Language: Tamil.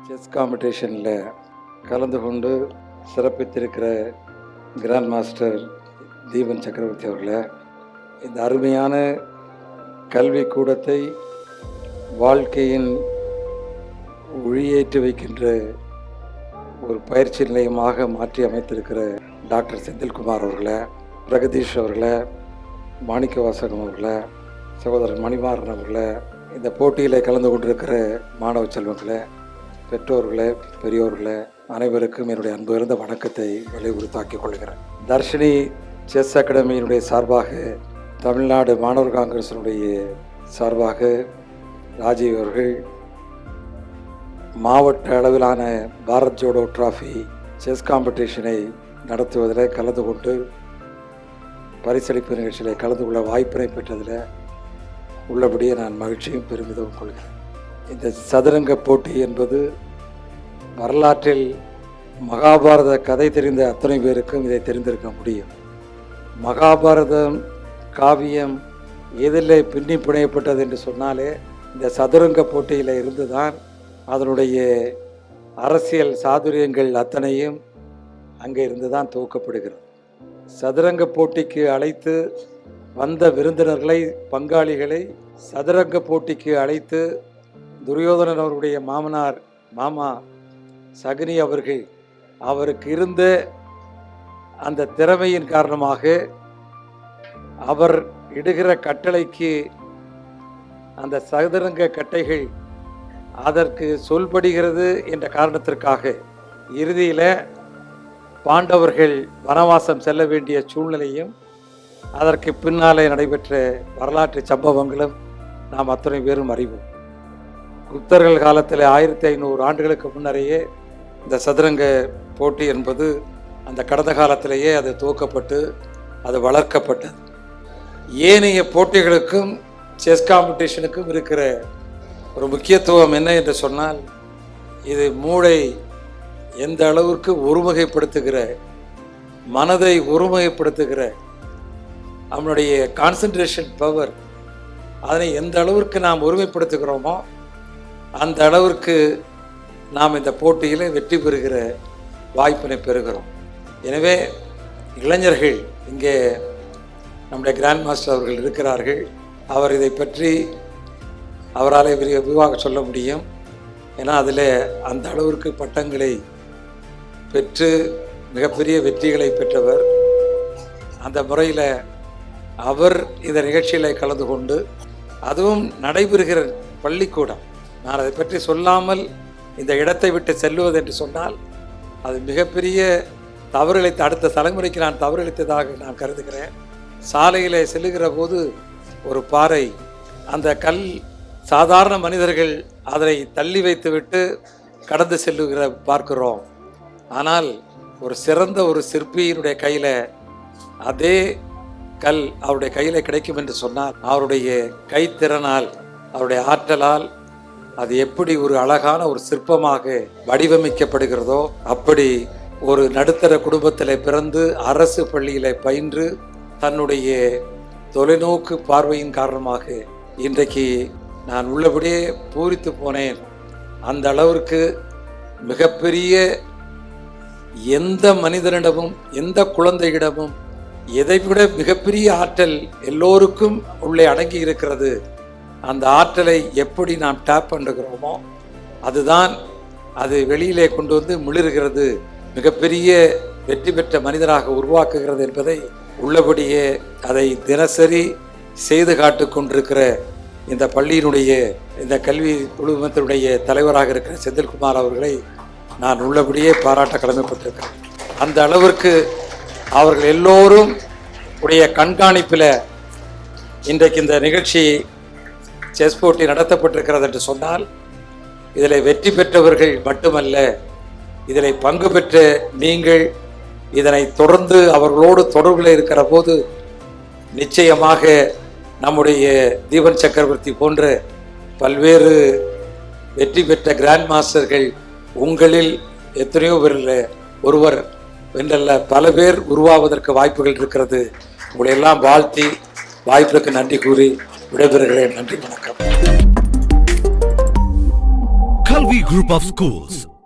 செஸ் காம்படிஷனில் கலந்து கொண்டு சிறப்பித்திருக்கிற கிராண்ட் மாஸ்டர் தீபன் சக்கரவர்த்தி அவர்களை, இந்த அருமையான கல்வி கூடத்தை வாழ்க்கையின் ஒளியேற்றி வைக்கின்ற ஒரு பயிற்சி நிலையமாக மாற்றி அமைத்திருக்கிற டாக்டர் செந்தில்குமார் அவர்களை, பிரகதீஷ் அவர்களை, மாணிக்க வாசகம் அவர்களை, சகோதரர் மணிமாறன் அவர்களை, இந்த போட்டியில் கலந்து கொண்டிருக்கிற மாணவ செல்வங்களை, பெற்றோர்களை, பெரியோர்களை அனைவருக்கும் என்னுடைய அன்பு இருந்த வணக்கத்தை வலியுறுத்தாக்கிக் கொள்கிறேன். தர்ஷினி செஸ் அகாடமியினுடைய சார்பாக, தமிழ்நாடு மாணவர் காங்கிரசினுடைய சார்பாக ராஜீவ் அவர்கள் மாவட்ட அளவிலான பாரத் ஜோடோ டிராஃபி செஸ் காம்படிஷனை நடத்துவதில் கலந்து கொண்டு பரிசளிப்பு நிகழ்ச்சியில் கலந்து கொள்ள வாய்ப்பினை பெற்றதில் உள்ளபடியே நான் மகிழ்ச்சியும் பெருமிதமும் கொள்கிறேன். இந்த சதுரங்க போட்டி என்பது வரலாற்றில் மகாபாரத கதை தெரிந்த அத்தனை பேருக்கும் இதை தெரிந்திருக்க முடியும். மகாபாரதம் காவியம் எதில் பின்னி பிணையப்பட்டது என்று சொன்னாலே இந்த சதுரங்க போட்டியில் இருந்துதான் அதனுடைய அரசியல் சாதுரியங்கள் அத்தனையும் அங்கே இருந்து தான் துவக்கப்படுகிறது. சதுரங்க போட்டிக்கு அழைத்து வந்த விருந்தினர்களை, பங்காளிகளை சதுரங்க போட்டிக்கு அழைத்து துரியோதனன் அவருடைய மாமா சகுனி அவர்கள், அவருக்கு இருந்த அந்த திறமையின் காரணமாக அவர் இடுகிற கட்டளைக்கு அந்த சதுரங்க கட்டைகள் அதற்கு சொல்படுகிறது என்ற காரணத்திற்காக இறுதியில் பாண்டவர்கள் வனவாசம் செல்ல வேண்டிய சூழ்நிலையும் அதற்கு பின்னாலே நடைபெற்ற வரலாற்று சம்பவங்களும் நாம் அத்தனை பேரும் அறிவோம். குப்தர்கள் காலத்தில் 1500 ஆண்டுகளுக்கு முன்னரையே இந்த சதுரங்க போட்டி என்பது அந்த கடந்த காலத்திலேயே அது துவக்கப்பட்டு அது வளர்க்கப்பட்டது. ஏனைய போட்டிகளுக்கும் செஸ் காம்படிஷனுக்கும் இருக்கிற ஒரு முக்கியத்துவம் என்ன என்று சொன்னால், இது மூளை எந்த அளவிற்கு ஒருமுகைப்படுத்துகிற, மனதை ஒருமுகைப்படுத்துகிற, நம்மளுடைய கான்சன்ட்ரேஷன் பவர் அதனை எந்த அளவிற்கு நாம் ஒருமைப்படுத்துகிறோமோ அந்த அளவிற்கு நாம் இந்த போட்டியில் வெற்றி பெறுகிற வாய்ப்பினை பெறுகிறோம். எனவே இளைஞர்கள் இங்கே நம்முடைய கிராண்ட் மாஸ்டர் அவர்கள் இருக்கிறார்கள். அவர் இதை பற்றி அவரால் விரிவாக சொல்ல முடியும். ஏன்னா அதில் அந்த அளவிற்கு பட்டங்களை பெற்று மிகப்பெரிய வெற்றிகளை பெற்றவர். அந்த முறையில் அவர் இந்த நிகழ்ச்சியில் கலந்து கொண்டு, அதுவும் நடைபெறுகிற பள்ளிக்கூடம், நான் அதை பற்றி சொல்லாமல் இந்த இடத்தை விட்டு செல்லுவது என்று சொன்னால் அது மிகப்பெரிய தவறிழைத்த, அடுத்த தலைமுறைக்கு நான் தவறிழைத்ததாக நான் கருதுகிறேன். சாலையில் செல்லுகிற போது ஒரு பாறை, அந்த கல் சாதாரண மனிதர்கள் அதை தள்ளி வைத்துவிட்டு கடந்து செல்லுகிற பார்க்கிறோம். ஆனால் ஒரு சிறந்த ஒரு சிற்பியினுடைய கையில் அதே கல் அவருடைய கையில் கிடைக்கும் என்று சொன்னால், அவருடைய கைத்திறனால், அவருடைய ஆற்றலால் அது எப்படி ஒரு அழகான ஒரு சிற்பமாக வடிவமைக்கப்படுகிறதோ, அப்படி ஒரு நடுத்தர குடும்பத்தில் பிறந்து அரசு பள்ளியில் பயின்று தன்னுடைய தொலைநோக்கு பார்வையின் காரணமாக இன்றைக்கு நான் உள்ளபடியே பூரித்து போனேன். அந்த அளவிற்கு மிகப்பெரிய எந்த மனிதனிடமும் எந்த குழந்தையிடமும் எதைவிட மிகப்பெரிய ஆற்றல் எல்லோருக்கும் உள்ளே அடங்கி இருக்கிறது. அந்த ஆற்றலை எப்படி நாம் டேப் பண்ணுகிறோமோ அதுதான் அது வெளியிலே கொண்டு வந்து மிளிர்கிறது, மிகப்பெரிய வெற்றி பெற்ற மனிதராக உருவாக்குகிறது என்பதை உள்ளபடியே அதை தினசரி செய்து காட்டு கொண்டிருக்கிற இந்த பள்ளியினுடைய, இந்த கல்வி குழுமத்தினுடைய தலைவராக இருக்கிற செந்தில்குமார் அவர்களை நான் உள்ளபடியே பாராட்ட கடமைப்பட்டிருக்கிறேன். அந்த அளவிற்கு அவர்கள் எல்லோரும் உடைய கண்காணிப்பில் இன்றைக்கு இந்த நிகழ்ச்சி செஸ் போட்டி நடத்தப்பட்டிருக்கிறது என்று சொன்னால், இதில் வெற்றி பெற்றவர்கள் மட்டுமல்ல, இதில் பங்கு பெற்ற நீங்கள் இதனை தொடர்ந்து அவர்களோடு தொடர்பில் இருக்கிற போது நிச்சயமாக நம்முடைய தீபன் சக்கரவர்த்தி போன்ற பல்வேறு வெற்றி பெற்ற கிராண்ட் மாஸ்டர்கள் உங்களில் எத்தனையோ பேரில் ஒருவர் என்றல்ல பல பேர் உருவாவதற்கு வாய்ப்புகள் இருக்கிறது. உங்களை எல்லாம் வாழ்த்தி வாய்ப்புக்கு நன்றி கூறி விடைபெறுகிறேன். நன்றி, வணக்கம். கல்வி Group of Schools.